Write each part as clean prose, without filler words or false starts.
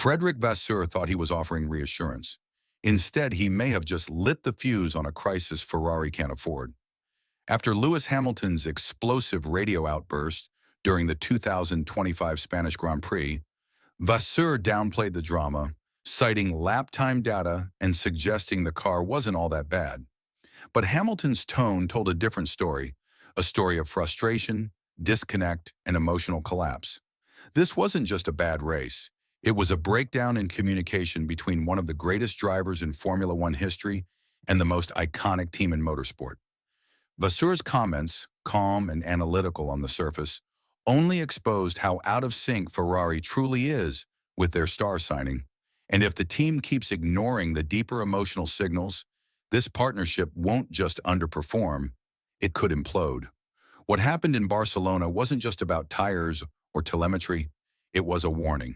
Frederick Vasseur thought he was offering reassurance. Instead, he may have just lit the fuse on a crisis Ferrari can't afford. After Lewis Hamilton's explosive radio outburst during the 2025 Spanish Grand Prix, Vasseur downplayed the drama, citing lap time data and suggesting the car wasn't all that bad. But Hamilton's tone told a different story, a story of frustration, disconnect, and emotional collapse. This wasn't just a bad race. It was a breakdown in communication between one of the greatest drivers in Formula One history and the most iconic team in motorsport. Vasseur's comments, calm and analytical on the surface, only exposed how out of sync Ferrari truly is with their star signing. And if the team keeps ignoring the deeper emotional signals, this partnership won't just underperform, it could implode. What happened in Barcelona wasn't just about tires or telemetry, it was a warning.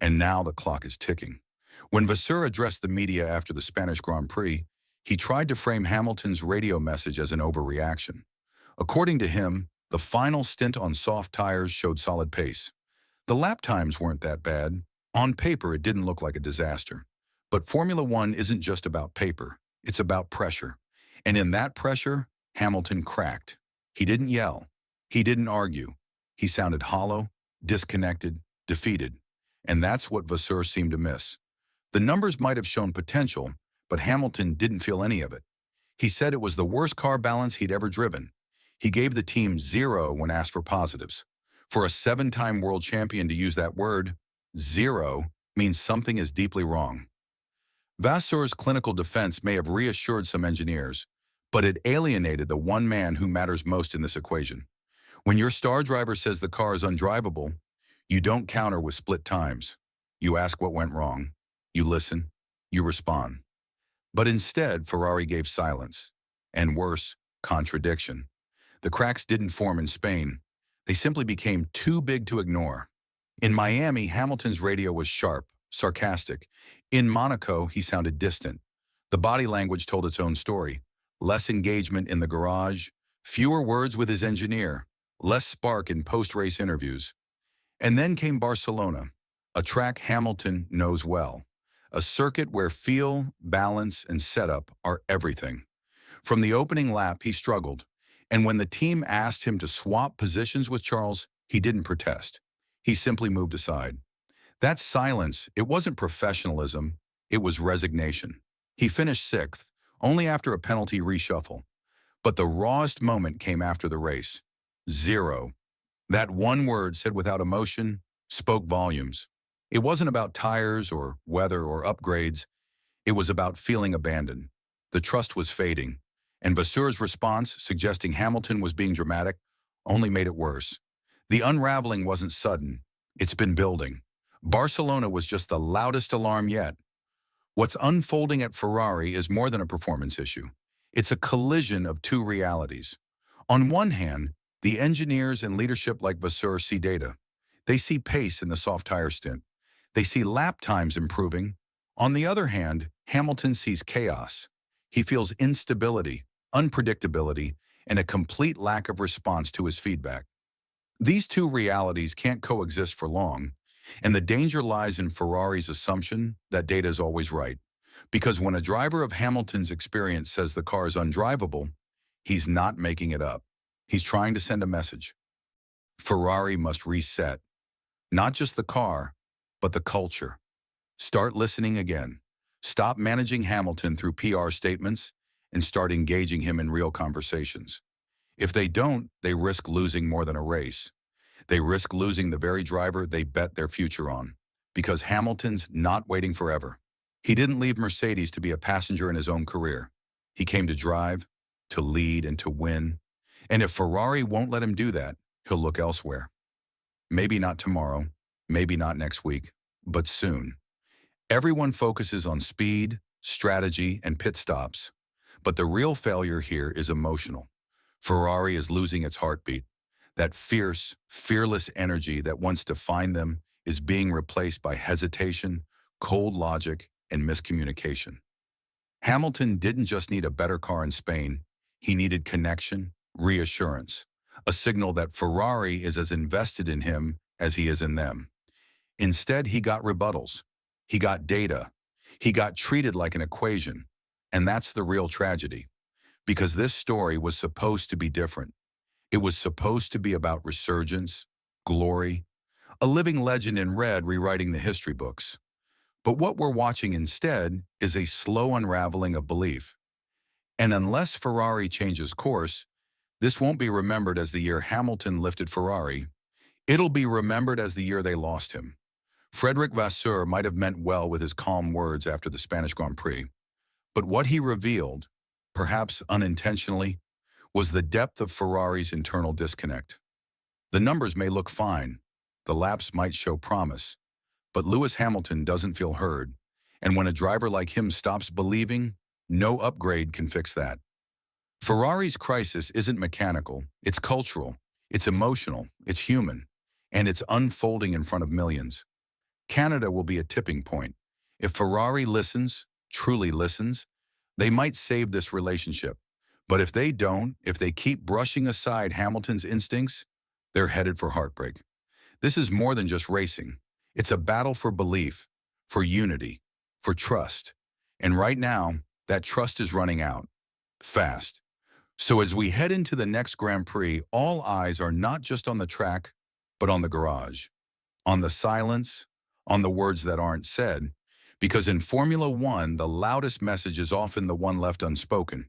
And now the clock is ticking. When Vasseur addressed the media after the Spanish Grand Prix, he tried to frame Hamilton's radio message as an overreaction. According to him, the final stint on soft tires showed solid pace. The lap times weren't that bad. On paper, it didn't look like a disaster. But Formula One isn't just about paper. It's about pressure. And in that pressure, Hamilton cracked. He didn't yell. He didn't argue. He sounded hollow, disconnected, defeated. And that's what Vasseur seemed to miss. The numbers might have shown potential, but Hamilton didn't feel any of it. He said it was the worst car balance he'd ever driven. He gave the team 0 when asked for positives. For a 7-time world champion to use that word, 0, means something is deeply wrong. Vasseur's clinical defense may have reassured some engineers, but it alienated the one man who matters most in this equation. When your star driver says the car is undrivable, you don't counter with split times. You ask what went wrong. You listen. You respond. But instead, Ferrari gave silence. And worse, contradiction. The cracks didn't form in Spain. They simply became too big to ignore. In Miami, Hamilton's radio was sharp, sarcastic. In Monaco, he sounded distant. The body language told its own story. Less engagement in the garage, fewer words with his engineer, less spark in post-race interviews. And then came Barcelona, a track Hamilton knows well, a circuit where feel, balance, and setup are everything. From the opening lap, he struggled, and when the team asked him to swap positions with Charles, he didn't protest. He simply moved aside. That silence, it wasn't professionalism, it was resignation. He finished 6th, only after a penalty reshuffle. But the rawest moment came after the race. 0. That one word said without emotion spoke volumes. It wasn't about tires or weather or upgrades. It was about feeling abandoned. The trust was fading, and Vasseur's response, suggesting Hamilton was being dramatic, only made it worse. The unraveling wasn't sudden. It's been building. Barcelona was just the loudest alarm yet. What's unfolding at Ferrari is more than a performance issue. It's a collision of two realities. On one hand, the engineers and leadership like Vasseur see data. They see pace in the soft tire stint. They see lap times improving. On the other hand, Hamilton sees chaos. He feels instability, unpredictability, and a complete lack of response to his feedback. These two realities can't coexist for long, and the danger lies in Ferrari's assumption that data is always right. Because when a driver of Hamilton's experience says the car is undrivable, he's not making it up. He's trying to send a message. Ferrari must reset. Not just the car, but the culture. Start listening again. Stop managing Hamilton through PR statements and start engaging him in real conversations. If they don't, they risk losing more than a race. They risk losing the very driver they bet their future on. Because Hamilton's not waiting forever. He didn't leave Mercedes to be a passenger in his own career. He came to drive, to lead, and to win. And if Ferrari won't let him do that, he'll look elsewhere. Maybe not tomorrow, maybe not next week, but soon. Everyone focuses on speed, strategy, and pit stops. But the real failure here is emotional. Ferrari is losing its heartbeat. That fierce, fearless energy that once defined them is being replaced by hesitation, cold logic, and miscommunication. Hamilton didn't just need a better car in Spain. He needed connection, reassurance, a signal that Ferrari is as invested in him as he is in them. Instead, he got rebuttals. He got data. He got treated like an equation. And that's the real tragedy. Because this story was supposed to be different. It was supposed to be about resurgence, glory, a living legend in red rewriting the history books. But what we're watching instead is a slow unraveling of belief. And unless Ferrari changes course, this won't be remembered as the year Hamilton lifted Ferrari. It'll be remembered as the year they lost him. Fred Vasseur might have meant well with his calm words after the Spanish Grand Prix, but what he revealed, perhaps unintentionally, was the depth of Ferrari's internal disconnect. The numbers may look fine, the laps might show promise, but Lewis Hamilton doesn't feel heard, and when a driver like him stops believing, no upgrade can fix that. Ferrari's crisis isn't mechanical, it's cultural, it's emotional, it's human, and it's unfolding in front of millions. Canada will be a tipping point. If Ferrari listens, truly listens, they might save this relationship. But if they don't, if they keep brushing aside Hamilton's instincts, they're headed for heartbreak. This is more than just racing. It's a battle for belief, for unity, for trust. And right now, that trust is running out. Fast. So as we head into the next Grand Prix, all eyes are not just on the track, but on the garage, on the silence, on the words that aren't said. Because in Formula One, the loudest message is often the one left unspoken.